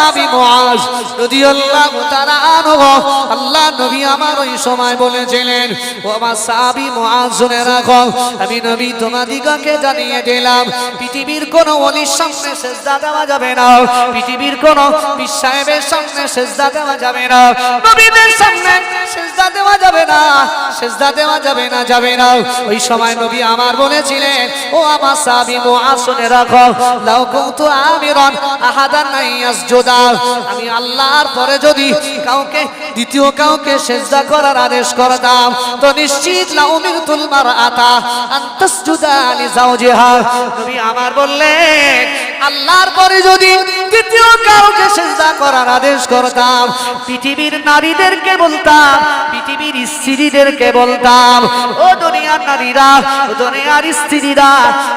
সাহাবী মুআজ রাদিয়াল্লাহু তাআলা আনহু আল্লাহ নবী আমার ওই সময় বলেছিলেন, ও আমার সাহাবী মুআজ শুনে রাখো, আমি নবী তোমাদিগকে জানিয়ে দিলাম পৃথিবীর কোন ওলির সামনে সিজদা দেওয়া যাবে না, পৃথিবীর কোন পীর সাহেবের সামনে সিজদা দেওয়া যাবে না, নবীদের সামনে সিজদা দেওয়া যাবে না, সিজদা দেওয়া যাবে না, যাবে না। ওই সময় নবী আমার বলেছিলেন, ও আমার সাহাবী মুআজ শুনে রাখো, লাউ কুনতু আমিরান আহাদান ইয়াসজুদা, আমি আল্লাহর পরে যদি কাউকে দ্বিতীয় কাউকে সিজদা করার আদেশ করতাম তো নিশ্চিত লা উমিরতুল মারআতা আন তাসজুদা লিজাওজিহা। নবী আমার বললেন, আল্লাহর পরে যদি দ্বিতীয় কাউকে সিজদা করার আদেশ করতাম পৃথিবীর নারীদেরকে বলতাম, পৃথিবীর স্ত্রীদেরকে বলতাম, ও দুনিয়ার নারীরা, ও দুনিয়ার স্ত্রীরা,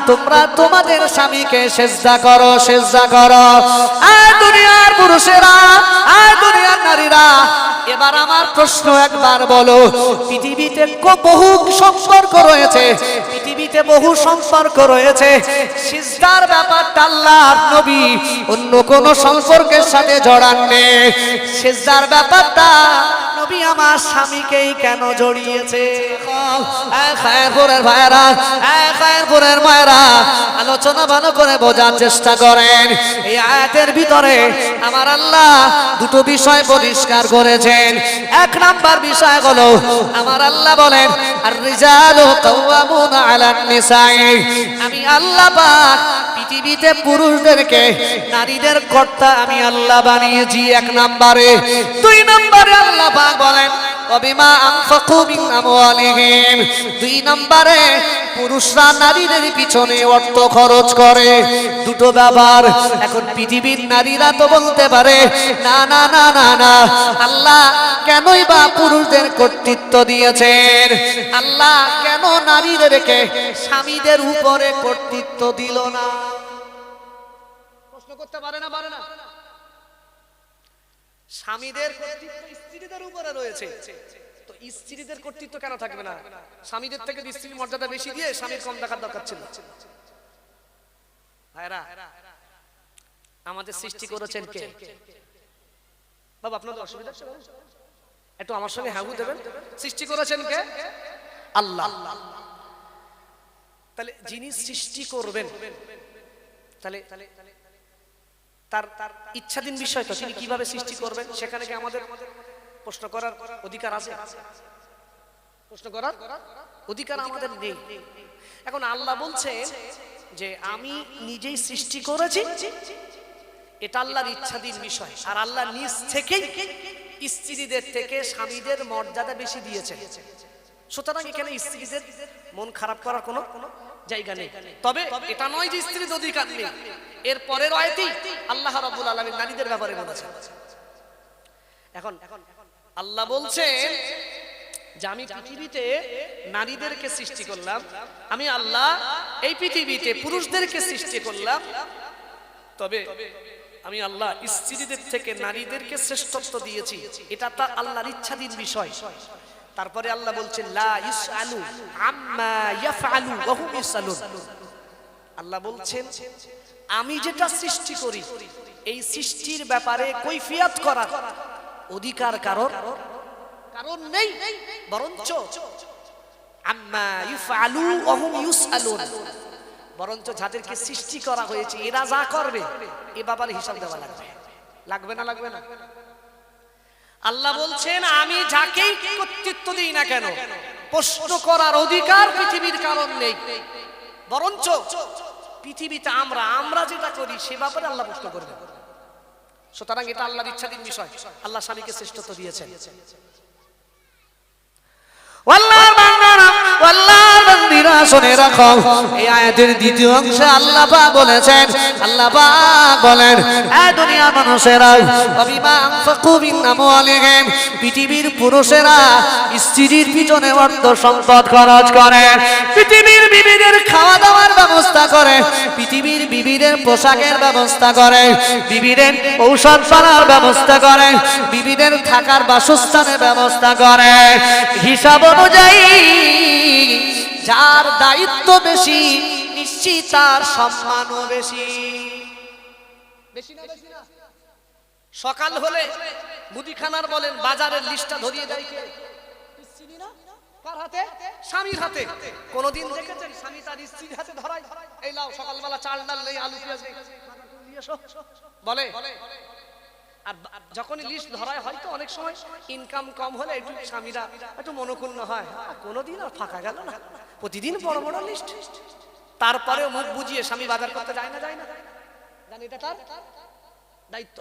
তোমরা তোমাদের স্বামীকে সিজদা করো, সিজদা করো। আর দুনিয়ার পুরুষেরা, আর দুনিয়ার নারীরা, এবার আমার প্রশ্ন একবার বলো, পৃথিবীতে বহু সম্পর্ক রয়েছে, পৃথিবীতে বহু সম্পর্ক রয়েছে, সিজদার ব্যাপারটা আল্লাহর নবী অন্য কোন সম্পর্কের সাথে জড়ান নেই, সিজদার ব্যাপারটা নবী আমার স্বামীকেই কেন জড়িয়েছে? খায়রপুরের ভাইরা, খায়রপুরের মায়েরা, আলোচনা ভালো করে বোঝার চেষ্টা করেন। এই আয়াতের ভিতরে আমার আল্লাহ দুটো বিষয় পরিষ্কার করেছেন। এক নাম্বার বিষয় হলো আমার আল্লাহ বলেন, আর রিজালু কাওয়ামুনা আলান নিসাই, আমি আল্লাহ পাক পৃথিবীতে পুরুষদেরকে নারীদের কর্তা আমি আল্লাহ বানিয়েছি, এক নম্বরে। দুই নম্বরে আল্লাহ পাক বলেন, ওয়াবিমা আনফাকু মিন আমওয়ালিহিম, দুই নম্বরে পুরুষরা নারীদের পিছনে অর্থ খরচ করে। দুটো ব্যাপার। এখন পৃথিবীর নারীরা তো বলতে পারে, না না না না না, আল্লাহ কেনই বা পুরুষদের কর্তৃত্ব দিয়েছেন, আল্লাহ কেন নারীদেরকে স্বামীদের উপরে কর্তৃত্ব দিল না? প্রশ্ন করতে পারে না, পারে না? স্বামীদের কর্তৃত্ব স্ত্রীদের উপরে রয়েছে, তো স্ত্রীদের কর্তৃত্ব কেন থাকবে না? স্বামীদের থেকে স্ত্রীর মর্যাদা বেশি দিয়ে স্বামীর কম দেখার দরকার ছিল? ভাইরা, আমাদের সৃষ্টি করেছেন কে? বাবা আপনাদের অসুবিধা একটু আমার সঙ্গে হাগু দেবেন। সৃষ্টি করেছেন কে? আল্লাহ। তাহলে যিনি সৃষ্টি করবেন, তাহলে তার ইচ্ছাধীন বিষয় তো, তিনি কিভাবে সৃষ্টি করবেন সেখানে কি আমাদের প্রশ্ন করার অধিকার আছে? প্রশ্ন করার অধিকার আমাদের নেই। এখন আল্লাহ বলছেন যে আমি নিজেই সৃষ্টি করেছি, এটা আল্লাহর ইচ্ছাধীন বিষয়, আর আল্লাহ নিজ থেকেই স্ত্রীদের থেকে স্বামীদের মর্যাদা বেশি দিয়েছেন। সুতরাং এখানে স্ত্রীদের মন খারাপ করার কোনো জায়গা নেই। তবে এটা নয় যে স্ত্রীর অধিকার নেই। এর পরের আয়াতেই আল্লাহ রাব্বুল আলামিন নারীদের ব্যাপারে বলেছেন। এখন আল্লাহ বলছেন যে আমি পৃথিবীতে নারীদেরকে সৃষ্টি করলাম, আমি আল্লাহ এই পৃথিবীতে পুরুষদেরকে সৃষ্টি করলাম, তবে আমি আল্লাহ স্ত্রীদের থেকে নারীদেরকে শ্রেষ্ঠত্ব দিয়েছি, এটা তার আল্লাহর ইচ্ছাধীন বিষয়। তারপরে আল্লাহ বলছেন লা ইসআলু আম্মা ইয়াফআলু ওয়া হুম ইসআলুন। আল্লাহ বলছেন আমি যেটা সৃষ্টি করি এই সৃষ্টির ব্যাপারে কৈফিয়ত করার অধিকার কারণ নেই, বরঞ্চ আম্মা ইফআলু ওয়া হুম ইসআলুন, বরঞ্চ যাদেরকে সৃষ্টি করা হয়েছে এরা যা করবে এ ব্যাপারে হিসাব দেওয়া লাগবে। লাগবে না? লাগবে না? আল্লাহ বলছেন আমি যাকেই কর্তৃত্ব দিই না কেন প্রশ্ন করার অধিকার পৃথিবীর কারণ নেই, বরঞ্চ পৃথিবীতে আমরা যেটা করি সে ব্যাপারে আল্লাহ প্রশ্ন করবে। সুতরাং এটা আল্লাহর ইচ্ছাধীন বিষয়। আল্লাহ স্বামীকে শ্রেষ্ঠত্ব দিয়েছেন। আল্লাহর বান্দারা, আল্লাহর বান্দিরা শুনে রাখো, এই আয়াতের দ্বিতীয় অংশে আল্লাহ পাক বলেছেন, আল্লাহ পাক বলেন, এ দুনিয়ার মানুষেরা, ওয়াবিমা আনফাকু মিন আমওয়ালিহিম, পৃথিবীর পুরুষেরা স্ত্রীর পিছনে অর্থ সম্পদ খরচ করে, পৃথিবীর বিবিদের খাওয়া দাওয়ার ব্যবস্থা করে, পৃথিবীর বিবিদের পোশাকের ব্যবস্থা করে, বিবিদের ঔষধ পানার ব্যবস্থা করে, বিবিদের থাকার বাসস্থানের ব্যবস্থা করে। হিসাব অনুযায়ী যার দায়িত্ব বেশি নিশ্চিত তার সম্মানও বেশি। বেশি না? বেশি না? সকাল হলে মুদিখানার বলেন বাজারের লিস্টটা ধরিয়ে দেয় কে? কার হাতে? স্বামীর হাতে। কোনদিন দেখেছেন স্বামী তার স্ত্রীর হাতে ধরায়? এই লাও সকালবেলা চাল ডাল নেই, আলু পেঁয়াজ নেই, বলে? আর যখনই লিস্ট ধরায় হয়তো অনেক সময় ইনকাম কম হলে একটু স্বামীরা একটু মনোক্ষুণ্ণ হয়, কোনোদিন আর ফাঁকা গেল না, প্রতিদিন বড় বড় লিস্ট। তারপরে মুখ বুঝিয়ে স্বামী বাজার করতে যায় না, জানি এটা তার দায়িত্ব।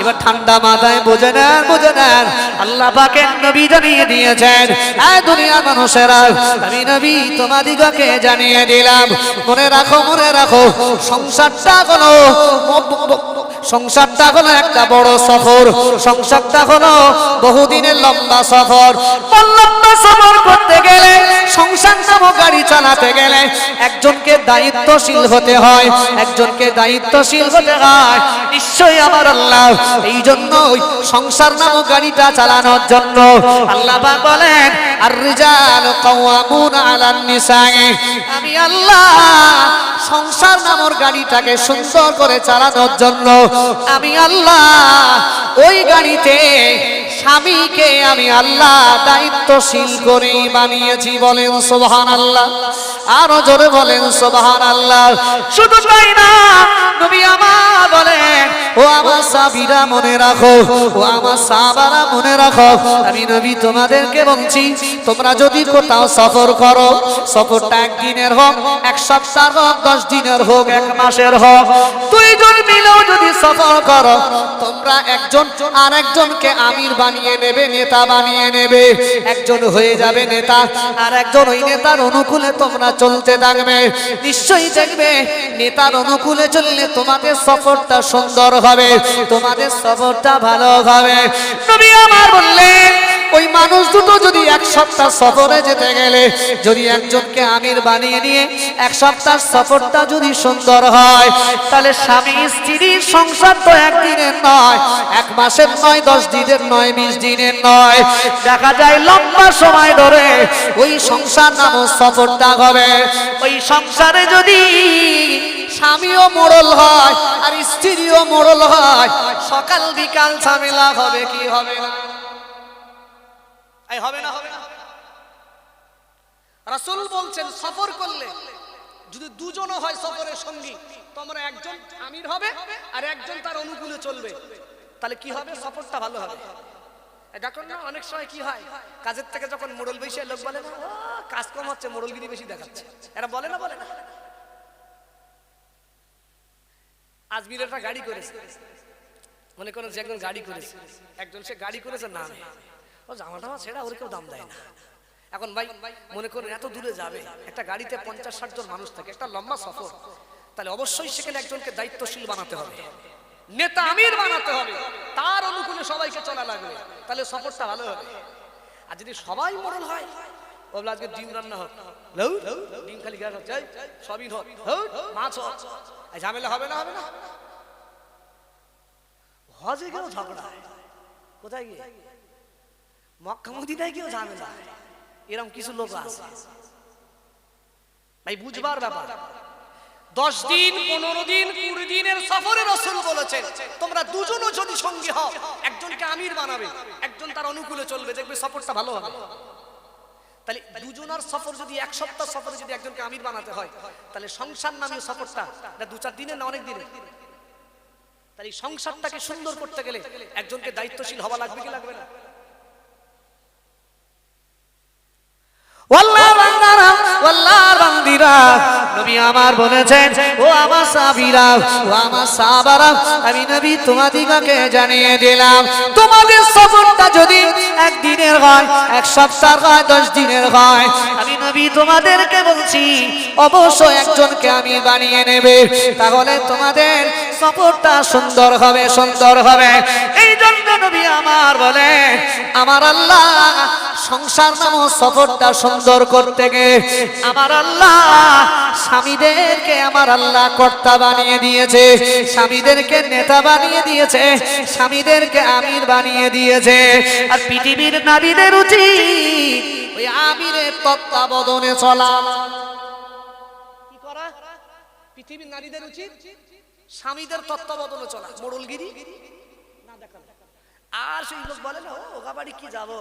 এবার ঠান্ডা মাথায় বুঝে নেন আল্লাহ পাকের নবী জানিয়ে দিয়েছেন, এই দুনিয়ার মানুষেরা আমি নবী তোমাদিগকে জানিয়ে দিলাম, মনে রাখো সংসারটা হলো একটা বড় সফর, সংসারটা হলো বহুদিনের লম্বা সফর। লম্বা সফর করতে গেলে, সংসার নামক গাড়ি চালাতে গেলে একজনকে দায়িত্বশীল হতে হয়, নিশ্চয়ই আমার আল্লাহ এই জন্য সংসার নামক গাড়িটা চালানোর জন্য আল্লাহ পাক বলেন আর রিজালু কাওয়ামুনা আলান নিসাই, আমি আল্লাহ সংসার নামক গাড়িটাকে সুন্দর করে চালানোর জন্য আমি আল্লাহ ওই গাড়িতে স্বামীকে আমি আল্লাহ দায়িত্বশীল করে বানিয়েছি। বলেন সুবহানাল্লাহ, আরো জোরে বলেন সুবহানাল্লাহ। শুধু তাই না, নবী আমার বলেন ও আমার সাহাবীরা মনে রাখো, ও আমার সাহাবারা মনে রাখো, আমি নবী তোমাদেরকে বলছি, তোমরা যদি কোথাও সফর করো, সফরটা একদিনের হোক, এক সপ্তাহ হোক, 10 দিনের হোক, 1 মাসের হোক, দুইজন মিলেও যদি সফর করো, তোমরা একজন আর একজনকে আমির বানিয়ে নেবে, নেতা বানিয়ে নেবে। একজন হয়ে যাবে নেতা, আর একজন ওই নেতার অনুকূলে তোমরা চলতে থাকবে। নিশ্চয়ই দেখবে নেতার অনুকূলে চললে তোমাদের সফরটা সুন্দর হবে, তোমাদের সফরটা ভালো হবে। নবী আমার বললেন ওই মানুষ দুটো যদি 1 সপ্তাহ সফরে যেতে গেলে যদি একজনকে আমির বানিয়ে নিয়ে 1 সপ্তাহ সফরটা যদি সুন্দর হয়, তাহলে স্বামী স্ত্রীর সংসার তো একদিনের নয়, 1 মাসের নয়, 10 দিনের নয়, 20 দিনের নয়, দেখা যায় লম্বা সময় ধরে ওই সংসার নামক সফরটা হবে। ওই সংসারে যদি স্বামীও মোড়ল হয় আর স্ত্রীও মোড়ল হয়, সকাল বিকাল ঝামেলা হবে কি হবে না? হবে না? রাসূল বলছেন সফর করলে যদি দুজনও হয় সফরের সঙ্গী, তোমরা একজন আমির হবে আর একজন তার অনুকূলে চলবে, তাহলে কি হবে? সফরটা ভালো হবে। দেখুন না, অনেক সময় কি হয়, কাজের থেকে যখন মোড়ল বেশি লোক বলে না কাজ কম হচ্ছে, মোড়লগিরি বেশি দেখাচ্ছে, এরা বলে না? আজমির একটা গাড়ি করেছে, মনে করেন যে একজন গাড়ি করেছে, একজন সে গাড়ি করেছে না, ও জামাটা ছেড়া ওর কেউ দাম দেয় না। এখন ভাই মনে করেন এত দূরে যাবে, একটা গাড়িতে 50-60 জন মানুষ থাকে, একটা লম্বা সফর, তাহলে অবশ্যই সেখানে একজনকে দায়িত্বশীল বানাতে হবে, নেতা আমির বানাতে হবে, তার অনুকূলে সবাইকে চলা লাগবে, তাহলে সফরটা ভালো হবে। আর যদি সবাই মোড়ল হয়, বলবো আজকে ডিম রান্না হোক, ডিম খালি গ্যাস হচ্ছে, সবই হোক, মাছ হোক, ঝামেলা হবে না? হজে গেলেও ঝগড়া, কোথায় গিয়ে মক্কা মদিনায় গিয়েও ঝামেলা, এরকম কিছু লোক আছে ভাই, বুঝবার ব্যাপার। 10 দিন, 15 দিন, 20 দিনের সফরে রাসূল বলেছেন তোমরা দুজনও যদি সঙ্গী হও, একজনকে আমির বানাবে, একজন তার অনুকূলে চলবে, দেখবে সফরটা ভালো হবে। তাহলে দুজনের সফর যদি 1 সপ্তাহ সফরে যদি একজনকে আমির বানাতে হয়, তাহলে সংসার নামীয় সফরটা 2-4 দিনের না অনেক দিনের। তাহলে এই সংসারটাকে সুন্দর করতে গেলে একজনকে দায়িত্বশীল হওয়া লাগবে কি লাগবে না? নবী আমার বলেছেন ও আমার সাহাবীরা, ও আমার সাহাবারা, আমি নবী তোমাদিগকে জানিয়ে দিলাম, তোমাদের সফরটা যদি 1 দিনের হয়, 1 সপ্তাহ হয়, 10 দিনের হয়, আমি নবী তোমাদেরকে বলছি অবশ্যই একজনকে আমি বানিয়ে নেবে, তাহলে তোমাদের সফরটা সুন্দর হবে। এই জন্য নবী আমার বলে আমার আল্লাহ সংসার নামক সফরটা সুন্দর করতে গিয়ে আমার আল্লাহ স্বামীদেরকে আমার আল্লাহ কর্তা বানিয়ে দিয়েছে, স্বামীদেরকে নেতা বানিয়ে দিয়েছে, স্বামীদেরকে আমির বানিয়ে দিয়েছে। আর পৃথিবীর নারীদের উচিত ওই আমিরের তত্ত্বাবধানে চলা, কি করা? পৃথিবীর নারীদের উচিত স্বামীদের তত্ত্বাবধানে চলা, মোড়লগিরি না দেখানো। আর সেই লোক বলে না, ওগা বাড়ি কি যাবো,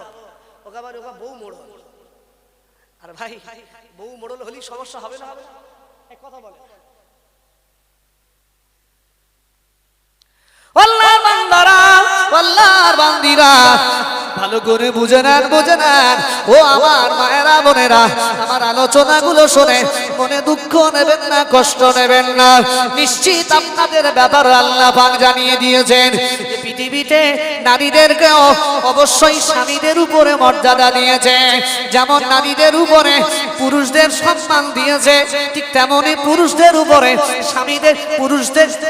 ওগা বাড়ি ওগা বউ মোড়ল। আর ভাই বউ মোড়ল হলেই সমস্যা হবে না? হবে না? এক কথা বলে আল্লাহর বান্দারা, আল্লাহর বান্দিরা, ভালো করে বুঝে নেন, বুঝে নেন। ও আমার মায়েরা, বোনেরা, আমার আলোচনাগুলো শুনে মনে দুঃখ নেবেন না, কষ্ট নেবেন না। নিশ্চিত আপনাদের ব্যাপার আল্লাহ পাক জানিয়ে দিয়েছেন যে পৃথিবীতে নারীদেরকেও অবশ্যই স্বামীদের উপরে মর্যাদা দিয়েছে। যেমন নারীদের উপরে পুরুষদের সম্মান দিয়েছে, ঠিক তেমনি পুরুষদের উপরে স্বামীদের,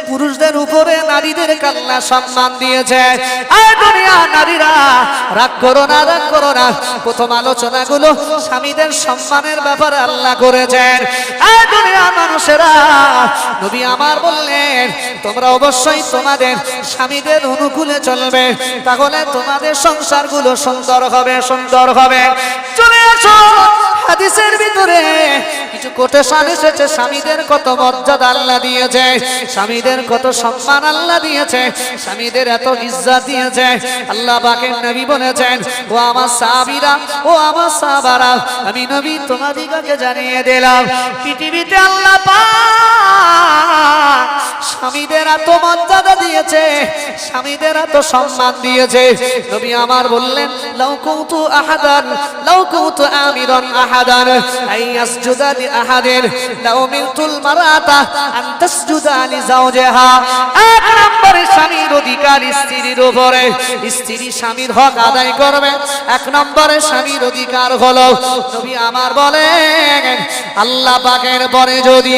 পুরুষদের উপরে নারীদেরকে আল্লাহ সম্মান দিয়েছে। আর দুনিয়া নারীরা, রাগ করো না, রাগ করো না। প্রথম আলোচনাগুলো স্বামীদের সম্মানের ব্যাপারে আল্লাহ করেছেন। আর দুনিয়ার মানুষেরা, নবী আমার বললেন তোমরা অবশ্যই তোমাদের স্বামীদের অনুকূলে চলবে, তাহলে তোমাদের সংসারগুলো সুন্দর হবে, সুন্দর হবে। চলে আসো, হাদিসের ভিতরে কিছু কোটেশন এসেছে, স্বামীদের কত মর্যাদা আল্লাহ দিয়েছে, স্বামীদের কত সম্মান আল্লাহ দিয়েছে, স্বামীদের এত ইজ্জত দিয়েছে। আল্লাহ পাকের নবী বলেছেন, ও আমার সাহাবীরা, ও আমার সাহাবারা, আমি নবী তোমাদিগকে জানিয়ে দিলাম পৃথিবীতে আল্লাহ পাক স্বামীদের এত মর্যাদা দিয়েছে, স্বামীদের এত সম্মান দিয়েছে। নবী আমার বললেন, লাউ কুনতু আহাদান, লাউ কুনতু আমিরান আহাদান আইয়াসজুদা লি আহাদিন লাউ মিলতুল মারাতা আন তাসজুদা লি যাওজিহা। এক নম্বরে স্বামীর অধিকার স্ত্রীর উপরে, স্ত্রী স্বামীর হক আদায় করবে। এক নম্বরে স্বামীর অধিকার হলো, নবী আমার বলেন আল্লাহ পাকের পরে যদি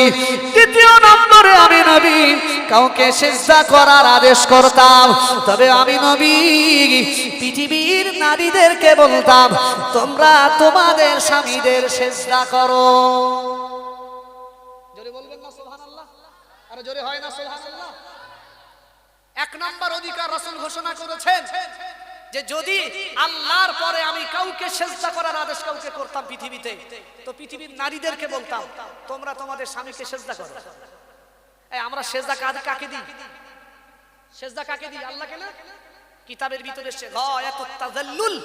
দ্বিতীয় নম্বরে আমি নবী কাউকে সিজদা করার আদেশ করতাম, তবে আমি নবী পৃথিবীর নারীদেরকে বলতাম তোমরা তোমাদের স্বামীদের সিজদা করো। জোরে বলবেন না সুবহানাল্লাহ? আরে জোরে হয় না সুবহানাল্লাহ? এক নম্বর অধিকার রাসূল ঘোষণা করেছেন যে যদি আল্লাহর পরে আমি কাউকে সিজদা করার আদেশ কাউকে করতাম পৃথিবীতে, তো পৃথিবীর নারীদেরকে বলতাম তোমরা তোমাদের স্বামীকে সিজদা করো। আমরা সিজদা কাকে দিই? সিজদা কাকে দিই? আল্লাহকে না? কিতাবের ভিতরে গায়াতুত তাযাল্লুল,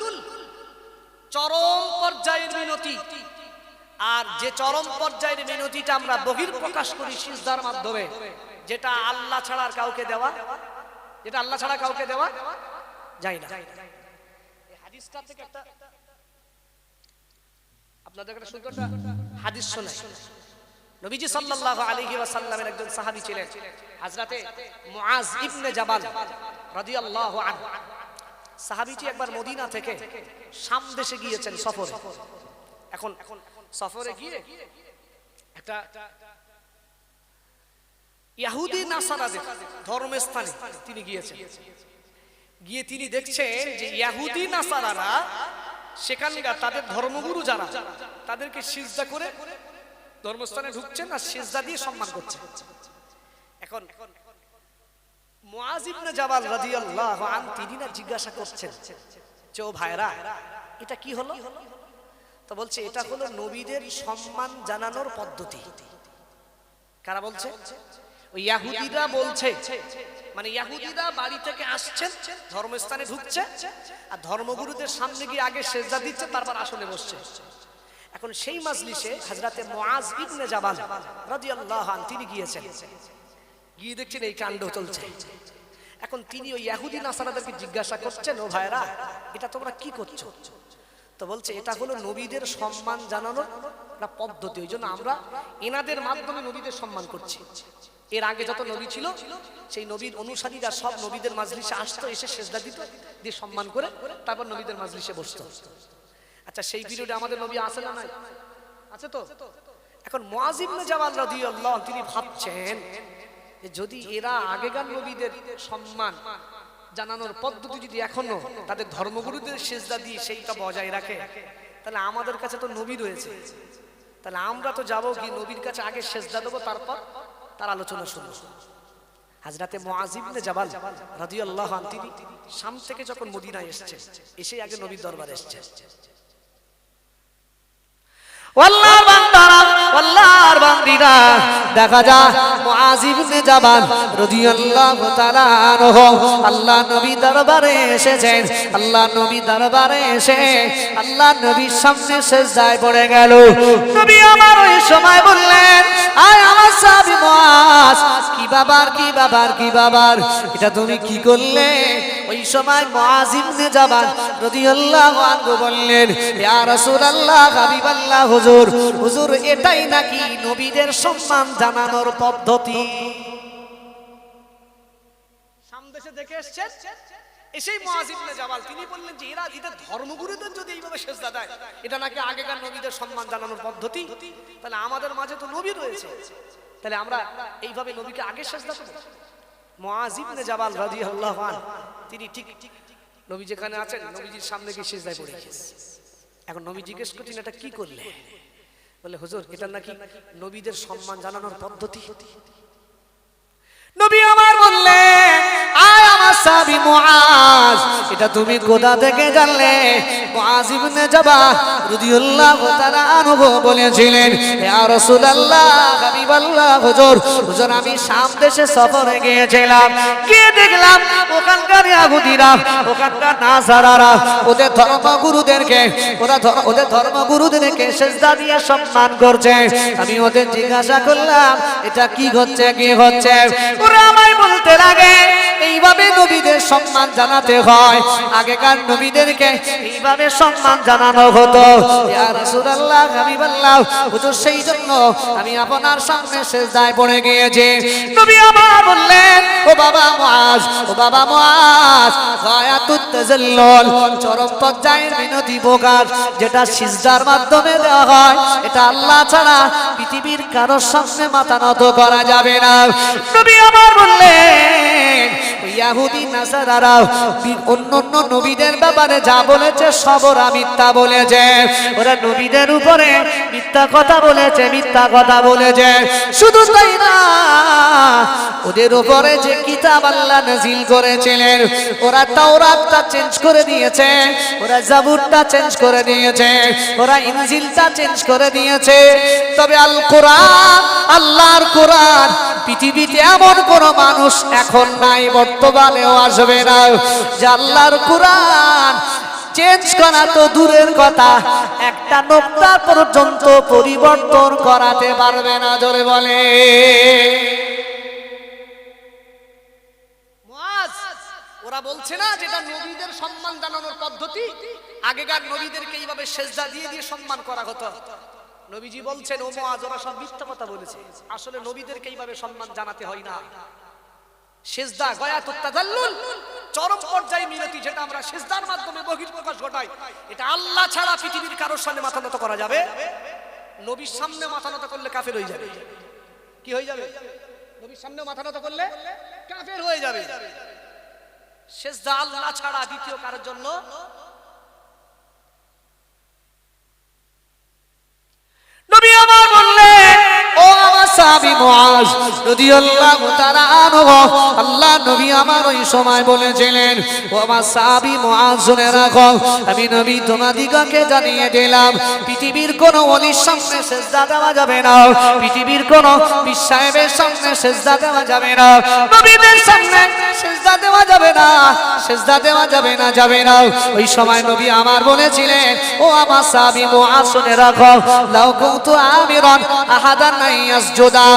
চরম পর্যায়ের মিনতি। আর যে চরম পর্যায়ের মিনতিটা আমরা বহির প্রকাশ করি সিজদার মাধ্যমে, যেটা আল্লাহ ছাড়া আর কাউকে দেওয়া, যেটা আল্লাহ ছাড়া কাউকে দেওয়া যায় না। এই হাদিসটা থেকে একটা আপনাদের একটা সুন্দর হাদিস শোনাই। নবীজি সাল্লাল্লাহু আলাইহি ওয়াসাল্লামের একজন সাহাবী ছিলেন হযরতে মুআজ ইবনে জাবাল রাদিয়াল্লাহু আনহু। সাহাবীটি একবার মদিনা থেকে শাম দেশে গিয়েছেন সফরে। এখন সফরে গিয়ে একটা ইহুদি নাসারাদের ধর্মস্থানে তিনি গিয়েছেন। গিয়ে তিনি দেখছেন যে ইহুদি নাসারারা সেখানকার তাদের ধর্মগুরু যারা, তাদেরকে সিজদা করে ধর্মস্থানে ঢুকছেন আর সিজদা দিয়ে সম্মান করছেন। এখন মুআজ ইবনে জাবাল রাদিয়াল্লাহু আনহু তিনি না জিজ্ঞাসা করছেন যে ও ভাইরা এটা কি হলো? তো বলছে এটা হলো নবীদের সম্মান জানানোর পদ্ধতি। কারা বলছে? ওই ইহুদিরা বলছে, মানে ইহুদিরা বাড়ি থেকে আসছেন, ধর্মস্থানে ঢুকছে আর ধর্মগুরুদের সামনে গিয়ে আগে সিজদা দিচ্ছে, তারপর আসনে বসছে। এখন সেই মাজলিসে হযরতে মুআজ ইবনে জাবাল রাদিয়াল্লাহু আনহু তিনি গিয়েছেন। গিয়ে দেখছেন এই কাণ্ড চলছে। এখন তিনি ওই ইহুদি নাসারাদেরকে জিজ্ঞাসা করছেন, ও ভাইরা এটা তোমরা কি করছো? তো বলছে এটা হলো নবীদের সম্মান জানানোর একটা পদ্ধতি, ওই জন্য আমরা এনাদের মাধ্যমে নবীদের সম্মান করছি। এর আগে যত নবী ছিল সেই নবীর অনুসারীরা সব নবীদের মাজলিসে আসতো, এসে সিজদা দিত, দিয়ে সম্মান করে তারপর নবীদের মাজলিসে বসতো। আচ্ছা সেই পিরিয়ডে আমাদের নবী আছে না নাই? আছে তো। এখন মুআজ ইবনে জাবাল রাদিয়াল্লাহু আনহু তিনি ভাবছেন যে যদি এরা আগেকার নবীদের সম্মান জানানোর পদ্ধতি যদি এখনো তাদের ধর্মগুরুদের সিজদা দিয়ে সেইটা বজায় রাখে, তাহলে আমাদের কাছে তো নবী রয়েছে, তাহলে আমরা তো যাবো কি নবীর কাছে আগে সিজদা দেবো, তারপর তার আলোচনা শুনবো। হযরতে মুআজ ইবনে জাবাল রাদিয়াল্লাহু আনহু তিনি শাম থেকে যখন মদিনায় এসেছেন, এসে আগে নবীর দরবারে এসেছেন। আল্লাহর বান্দারা, আল্লাহর বান্দিরা, ভাইরা দেখা যায় মুআজ ইবনে জাবাল রাদিয়াল্লাহু তাআলা আনহু আল্লাহ নবী দরবারে এসেছেন। আল্লাহ নবী দরবারে এসে আল্লাহ নবীর সামনে সিজদায় পড়ে গেল। নবী আমার ওই সময় বললেন, আয় আমার সাহাবী মুআজ, কি বাবার কি বাবার কি বাবার, এটা তুমি কি করলে? ওই সময় মুআজ ইবনে জাবাল রাদিয়াল্লাহু আনহু বললেন, ইয়া রাসূলুল্লাহ, হাবিবাল্লাহ, হুজুর হুজুর এটাই নাকি নবীদের সম্মান জানানোর পদ্ধতি? সামদেশে দেখে এসেছেন, এসেই মুআজ ইবনে জাবাল তিনি বললেন যে এরা এদের ধর্মগুরুদের যদি এইভাবে সিজদা দেয়, এটা নাকি আগেকার নবীদের সম্মান জানানোর পদ্ধতি। তাহলে আমাদের মাঝে তো নবী রয়েছে, তাহলে আমরা এইভাবে নবীকে আগে সিজদা করব? মুআজ ইবনে জাবাল রাদিয়াল্লাহু আনহু তিনি ঠিক নবী যেখানে আছেন নবীজির সামনে গিয়ে সিজদায় পড়ে গেছেন। এখন নবী জিজ্ঞেস করছেন, এটা কি করলে? বলে, হুজুর এটা নাকি নবীদের সম্মান জানানোর পদ্ধতি। নবী আমার বললেন, আয় আমার সাহাবী মুআজ, এটা তুমি কোথা থেকে জানলে? মুআজ ইবনে জাবাল রাদিয়াল্লাহু তাআলা আনহু বলেছিলেন, ইয়া রাসূলুল্লাহ, হাবিবাল্লাহ, হুজুর হুজুর আমি শাম দেশে সফরে গিয়েছিলাম, গিয়ে দেখলাম ওখানকার ইহুদিরা, ওখানকার নাসারারা ওদের ধর্মগুরুদেরকে সিজদা দিয়ে সম্মান করছে। আমি ওদের জিজ্ঞাসা করলাম, এটা কি হচ্ছে কি হচ্ছে? ওরা আমায় বলতে লাগে, এইভাবে নবীদের সম্মান জানাতে হয়, আগেকার নবীদেরকে এইভাবে সম্মান জানানো হতো। ইয়া রাসূলুল্লাহ, হাবিবাল্লাহ, হুজুর সেই জন্য আমি আপনার সামনে সিজদায় পড়ে গিয়েছি। নবী আমার বললেন, ও বাবা মুআজ, ও বাবা মুআজ, গায়াতুত তাজাল্লুল, চরম পর্যায়ের মিনতি প্রকাশ যেটা সিজদার মাধ্যমে দেওয়া হয়, এটা আল্লাহ ছাড়া পৃথিবীর কারোর সামনে মাথা নত করা যাবে না। নবী আমার বললেন, ইহুদি নাসারারা অন্যান্য নবীদের ব্যাপারে যা বলেছে সব ওরা মিথ্যা বলেছে, ওরা নবীদের উপরে মিথ্যা কথা বলেছে, মিথ্যা কথা বলেছে। শুধু তাই না, ওদের উপরে যে কিতাব আল্লাহ নাযিল করেছিলেন, ওরা তাওরাতটা চেঞ্জ করে দিয়েছে, ওরা জাবুরটা চেঞ্জ করে দিয়েছে, ওরা ইনজিলটা চেঞ্জ করে দিয়েছে। তবে আল কোরআন, আল্লাহর কোরআন, পৃথিবীতে এমন কোন মানুষ এখন নাই, বর্তমানেও আসবে না, যে আল্লাহর কোরআন চেঞ্জ করা তো দূরের কথা, একটা নোক্তা পর্যন্ত পরিবর্তন করাতে পারবে না। জোরে বলে মুআজ, ওরা বলছে না যেটা নবীদের সম্মান জানানোর পদ্ধতি, আগেকার নবীদেরকে এইভাবে সিজদা দিয়ে দিয়ে সম্মান করা হতো। নবীজি বলছেন, ও মুআজ, ওরা সব মিথ্যা কথা বলেছে, আসলে নবীদেরকে এইভাবে সম্মান জানাতে হয় না। সিজদা গায়াতুত তাজাল্লুল, চরম পর্যায়ে মিনতি, যেটা আমরা সিজদার মাধ্যমে বহিঃপ্রকাশ ঘটাই, এটা আল্লাহ ছাড়া পৃথিবীর কারোর সামনে মাথা নত করা যাবে। নবীর সামনে মাথা নত করলে কাফের হয়ে যাবে। কি হয়ে যাবে? নবীর সামনে মাথা নত করলে কাফের হয়ে যাবে। সিজদা আল্লাহ ছাড়া দ্বিতীয় কারোর জন্য। নবী আমার বললেন, ও আমার সাহাবী মুআজ রাদিয়াল্লাহু তাআলা আনহু, আল্লাহ নবী আমার ওই সময় বলেছিলেন, ও আমার সাহাবী মুআজ, শুনে রাখো, আমি নবী তোমাদিগকে জানিয়ে দিলাম, পৃথিবীর কোন ওলির সামনে সিজদা দেওয়া যাবে না, পৃথিবীর কোন পীর সাহেবের সামনে সিজদা দেওয়া যাবে না, নবীদের সামনে সিজদা দেওয়া যাবে না, সিজদা দেওয়া যাবে না, যাবে না। ওই সময় নবী আমার বলেছিলেন, ও আমার সাহাবী মুআজ, শুনে রাখো, লাউ কুনতু আমিরান আহাদান ইয়াসজুদা,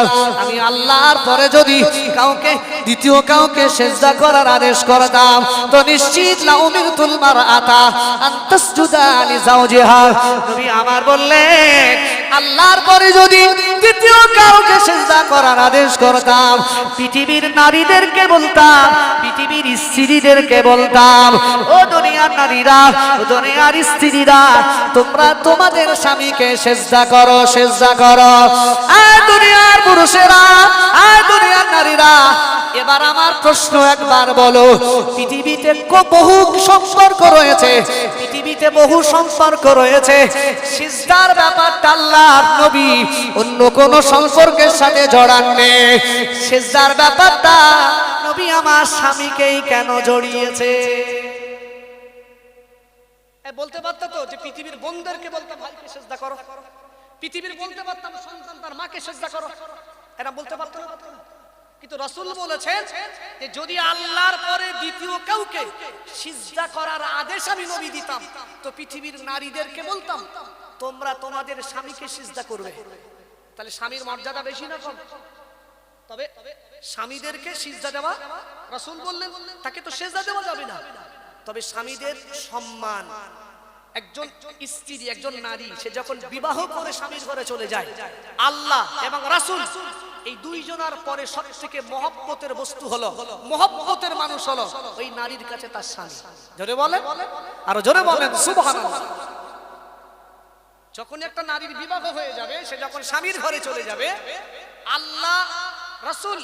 আমি আল্লাহর পরে যদি কাউকে দ্বিতীয় কাউকে সিজদা করার আদেশ করতাম, তো নিশ্চিত লা উমিরতুল মারআতা আন তাসজুদা লিজাওজিহা। নবী আমার বললেন, আল্লাহর পরে যদি দ্বিতীয় কাউকে সিজদা করার আদেশ করতাম, পৃথিবীর নারীদেরকে বলতাম, পৃথিবীর স্ত্রীদেরকে বলতাম, ও দুনিয়ার নারীরা, ও দুনিয়ার স্ত্রীরা, তোমরা তোমাদের স্বামীকে সিজদা করো, সিজদা করো। আর দুনিয়ার পুরুষেরা, আর দুনিয়ার নারীরা, এবার আমার প্রশ্ন একবার বলো, পৃথিবীতে বহু সম্পর্ক রয়েছে, পৃথিবীতে বহু সম্পর্ক রয়েছে, সিজদার ব্যাপারটা আল্লাহর নবী অন্য কোন সম্পর্কের সাথে জড়াননি, সিজদার ব্যাপারটা নবী আমার স্বামীকেই কেন জড়িয়েছে? বলতে পারতো তো যে পৃথিবীর বোনদেরকে বলতাম ভাইকে সিজদা করো, পৃথিবীর বলতে পারতাম সন্তান তার মাকে আম্মাকে সিজদা করো, এরা বলতে পারতো না। কিন্তু রাসূল বলেছেন যে যদি আল্লাহর পরে দ্বিতীয় কাউকে সিজদা করার আদেশ আমি নবী দিতাম তো পৃথিবীর নারীদেরকে বলতাম তোমরা তোমাদের স্বামীকে সিজদা করবে। তাহলে স্বামীর মর্যাদা বেশি না কম? তবে স্বামীদেরকে সিজদা দেওয়া, রাসূল বললেন তাকে তো সিজদা দেওয়া যাবে না, তবে স্বামীদের সম্মান, একজন স্ত্রী একজন নারী সে যখন বিবাহ করে স্বামীর ঘরে চলে যায়, আল্লাহ এবং রাসূল এই দুইজনের পরে সবথেকে মহব্বতের বস্তু হলো, মহব্বতের মানুষ হলো ওই নারীর কাছে তার স্বামী। জোরে বলেন, আর জোরে বলেন সুবহানাল্লাহ। যখন একটা নারীর বিবাহ হয়ে যাবে, সে যখন স্বামীর ঘরে চলে যাবে, আল্লাহ রাসূল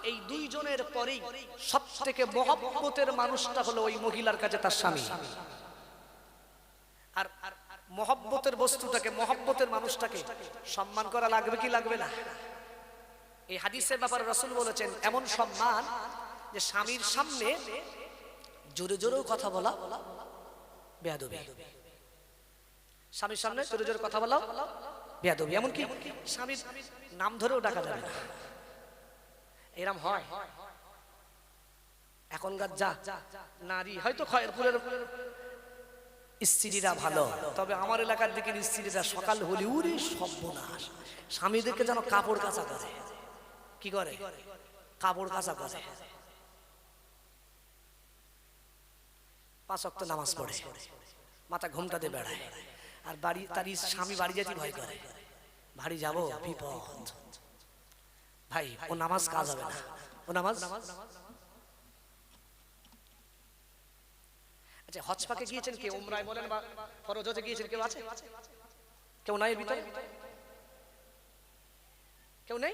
এই দুইজনের পরেই সবথেকে মহব্বতের মানুষটা হলো ওই মহিলার কাছে তার স্বামী। আর মহব্বতের বস্তুটাকে, মহব্বতের মানুষটাকে সম্মান করা লাগবে কি লাগবে না? এই হাদিসের ব্যাপারে রাসূল বলেছেন এমন সম্মান যে স্বামীর সামনে জোরে জোরেও কথা বলা বেয়াদবি, স্বামীর সামনে জোরে জোরে কথা বলা বেয়াদবি, এমনকি স্বামীর নাম ধরেও ডাকা যাবে না। এরম হয় এখনকার যা নারী, হয়তো খয়েরপুরের স্ত্রীরা ভালো, তবে আমার এলাকার দিকে স্ত্রীরা সকাল হলে উরে সর্বনাশ, স্বামীদেরকে যেন কাপড় কাচা করে। কি করে? কাপড় কাচা করে। 5 ওয়াক্ত নামাজ পড়ে, মাথা ঘুমটাতে বেড়ায়, আর বাড়ি তার স্বামী বাড়ি যেতে ভয় করে, বাড়ি যাব বিপদ। ভাই ও নামাজ কাজ হবে না, ও নামাজ। আচ্ছা, হজ পাকে গিয়েছেন কে? উমরায় বলেন বা ফরজ হজে গিয়েছেন কেউ আছে? কেউ নাই এর ভিতরে? কেউ নেই?